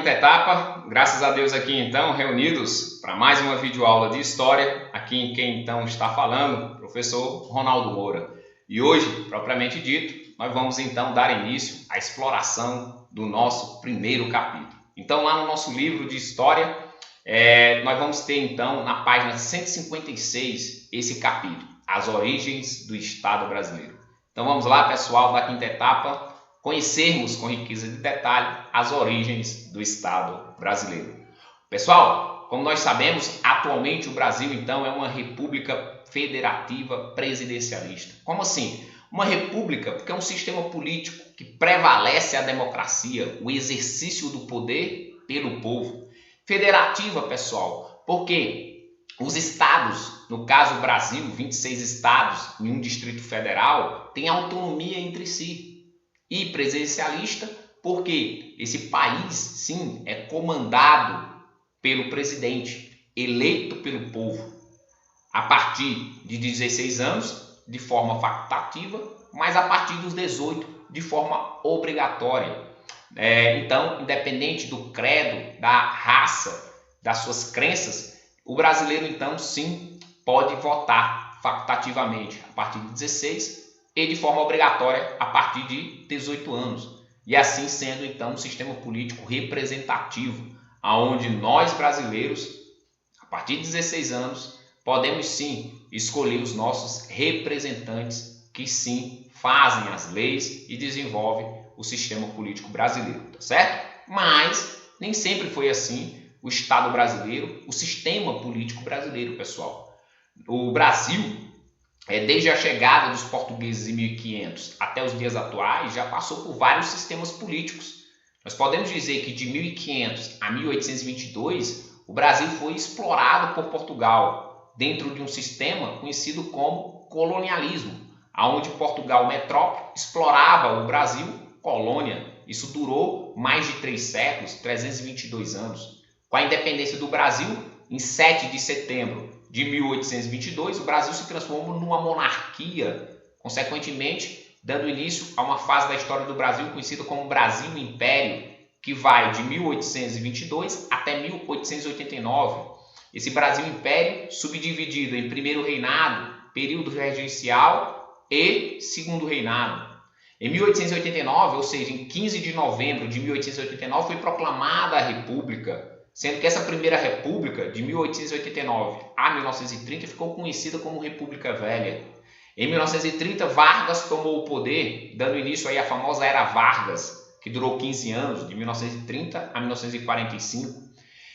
quinta etapa, graças a Deus aqui então reunidos para mais uma videoaula de História, aqui em quem então está falando, professor Ronaldo Moura. E hoje, propriamente dito, nós vamos então dar início à exploração do nosso primeiro capítulo. Então lá no nosso livro de História, nós vamos ter então na página 156 esse capítulo, As Origens do Estado Brasileiro. Então vamos lá, pessoal da quinta etapa, conhecermos com riqueza de detalhe as origens do Estado brasileiro. Pessoal, como nós sabemos, atualmente o Brasil então é uma república federativa presidencialista. Como assim? Uma república porque é um sistema político que prevalece a democracia, o exercício do poder pelo povo. Federativa, pessoal, porque os estados, no caso o Brasil, 26 estados e um Distrito Federal, têm autonomia entre si. E presidencialista porque esse país, sim, é comandado pelo presidente, eleito pelo povo, a partir de 16 anos, de forma facultativa, mas a partir dos 18, de forma obrigatória. Então, independente do credo, da raça, das suas crenças, o brasileiro, então, sim, pode votar facultativamente a partir de 16 e de forma obrigatória a partir de 18 anos. E assim sendo, então, um sistema político representativo, onde nós brasileiros, a partir de 16 anos, podemos sim escolher os nossos representantes que sim fazem as leis e desenvolvem o sistema político brasileiro, tá certo? Mas nem sempre foi assim o Estado brasileiro, o sistema político brasileiro, pessoal. O Brasil, desde a chegada dos portugueses em 1500 até os dias atuais, já passou por vários sistemas políticos. Nós podemos dizer que de 1500 a 1822, o Brasil foi explorado por Portugal, dentro de um sistema conhecido como colonialismo, onde Portugal, metrópole, explorava o Brasil, colônia. Isso durou mais de 3 séculos, 322 anos. Com a independência do Brasil, em 7 de setembro de 1822, o Brasil se transformou numa monarquia, consequentemente, dando início a uma fase da história do Brasil conhecida como Brasil Império, que vai de 1822 até 1889. Esse Brasil Império subdividido em primeiro reinado, período regencial e segundo reinado. Em 1889, ou seja, em 15 de novembro de 1889, foi proclamada a República, sendo que essa primeira república, de 1889 a 1930, ficou conhecida como República Velha. Em 1930, Vargas tomou o poder, dando início aí à famosa Era Vargas, que durou 15 anos, de 1930 a 1945.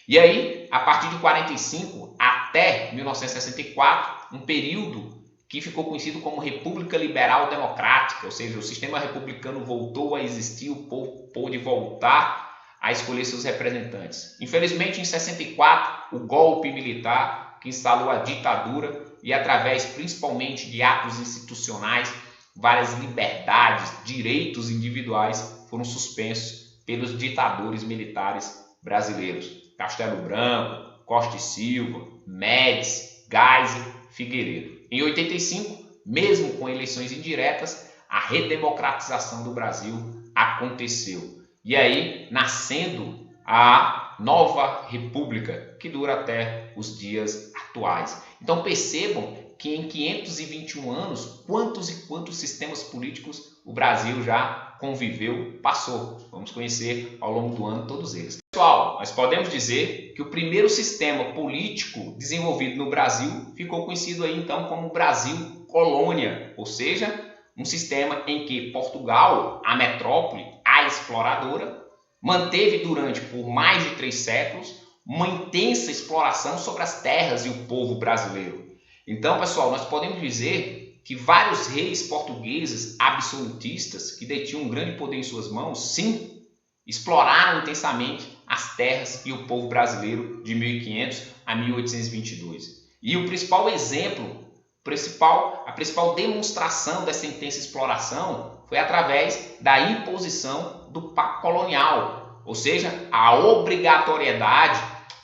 E aí, a partir de 45 até 1964, um período que ficou conhecido como República Liberal Democrática, ou seja, o sistema republicano voltou a existir, o povo pôde voltar a escolher seus representantes. Infelizmente, em 64, o golpe militar que instalou a ditadura e através principalmente de atos institucionais, várias liberdades, direitos individuais foram suspensos pelos ditadores militares brasileiros. Castelo Branco, Costa e Silva, Médici, Geisel, Figueiredo. Em 85, mesmo com eleições indiretas, a redemocratização do Brasil aconteceu. E aí, nascendo a nova república, que dura até os dias atuais. Então percebam que em 521 anos, quantos e quantos sistemas políticos o Brasil já conviveu, passou. Vamos conhecer ao longo do ano todos eles. Pessoal, nós podemos dizer que o primeiro sistema político desenvolvido no Brasil ficou conhecido aí então como Brasil Colônia, ou seja, um sistema em que Portugal, a metrópole, a exploradora, manteve por mais de 3 séculos uma intensa exploração sobre as terras e o povo brasileiro. Então, pessoal, nós podemos dizer que vários reis portugueses absolutistas que detinham um grande poder em suas mãos, sim, exploraram intensamente as terras e o povo brasileiro de 1500 a 1822. E o principal exemplo, a principal demonstração dessa intensa exploração foi através da imposição do Pacto Colonial, ou seja, a obrigatoriedade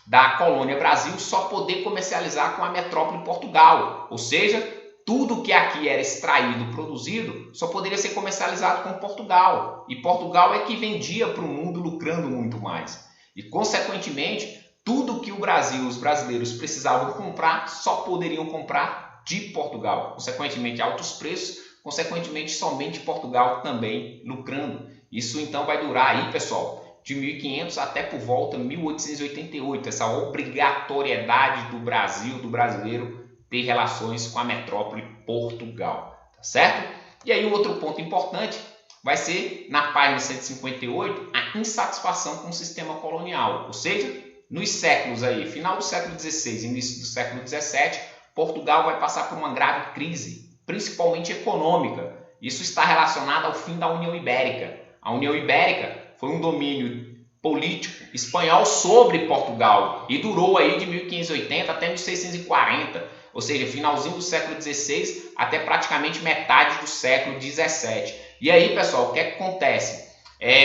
da colônia Brasil só poder comercializar com a metrópole Portugal, ou seja, tudo que aqui era extraído, produzido, só poderia ser comercializado com Portugal. E Portugal é que vendia para o mundo lucrando muito mais. E, consequentemente, tudo que o Brasil, os brasileiros precisavam comprar, só poderiam comprar de Portugal. Consequentemente, altos preços, consequentemente, somente Portugal também lucrando. Isso então vai durar aí, pessoal, de 1500 até por volta 1888, essa obrigatoriedade do Brasil, do brasileiro, ter relações com a metrópole Portugal, tá certo? E aí o outro ponto importante vai ser, na página 158, a insatisfação com o sistema colonial, ou seja, nos séculos aí, final do século XVI, início do século XVII, Portugal vai passar por uma grave crise, principalmente econômica. Isso está relacionado ao fim da União Ibérica. A União Ibérica foi um domínio político espanhol sobre Portugal e durou aí de 1580 até 1640, ou seja, finalzinho do século XVI até praticamente metade do século XVII. E aí, pessoal, o que acontece?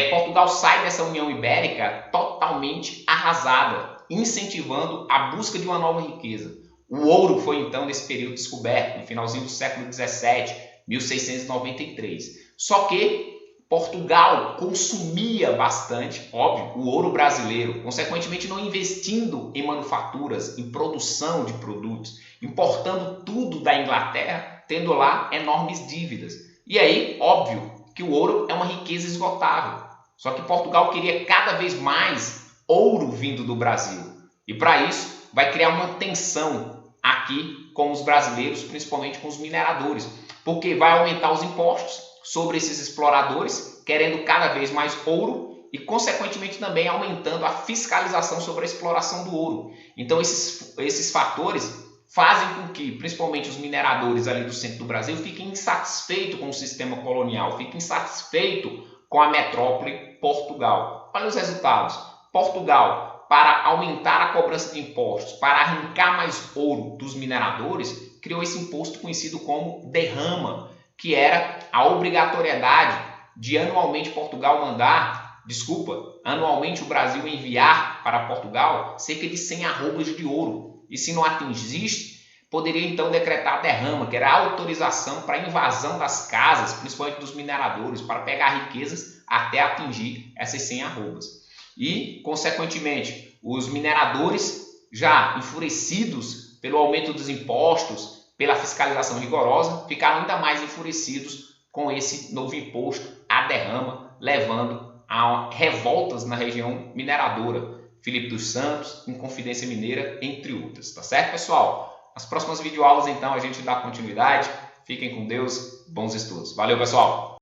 Portugal sai dessa União Ibérica totalmente arrasada, incentivando a busca de uma nova riqueza. O ouro foi então nesse período descoberto, no finalzinho do século XVII, 1693. Só que Portugal consumia bastante, óbvio, o ouro brasileiro, consequentemente não investindo em manufaturas, em produção de produtos, importando tudo da Inglaterra, tendo lá enormes dívidas. E aí, óbvio, que o ouro é uma riqueza esgotável. Só que Portugal queria cada vez mais ouro vindo do Brasil. E para isso, vai criar uma tensão aqui com os brasileiros, principalmente com os mineradores, porque vai aumentar os impostos sobre esses exploradores, querendo cada vez mais ouro e, consequentemente, também aumentando a fiscalização sobre a exploração do ouro. Então, esses fatores fazem com que, principalmente os mineradores ali do centro do Brasil, fiquem insatisfeitos com o sistema colonial, fiquem insatisfeitos com a metrópole Portugal. Olha os resultados. Portugal, para aumentar a cobrança de impostos, para arrancar mais ouro dos mineradores, criou esse imposto conhecido como derrama, que era a obrigatoriedade de anualmente anualmente o Brasil enviar para Portugal cerca de 100 arrobas de ouro. E se não atingisse, poderia então decretar a derrama, que era a autorização para a invasão das casas, principalmente dos mineradores, para pegar riquezas até atingir essas 100 arrobas. E, consequentemente, os mineradores, já enfurecidos pelo aumento dos impostos, pela fiscalização rigorosa, ficaram ainda mais enfurecidos com esse novo imposto, a derrama, levando a revoltas na região mineradora. Filipe dos Santos, Inconfidência Mineira, entre outras. Tá certo, pessoal? Nas próximas videoaulas, então, a gente dá continuidade. Fiquem com Deus. Bons estudos. Valeu, pessoal!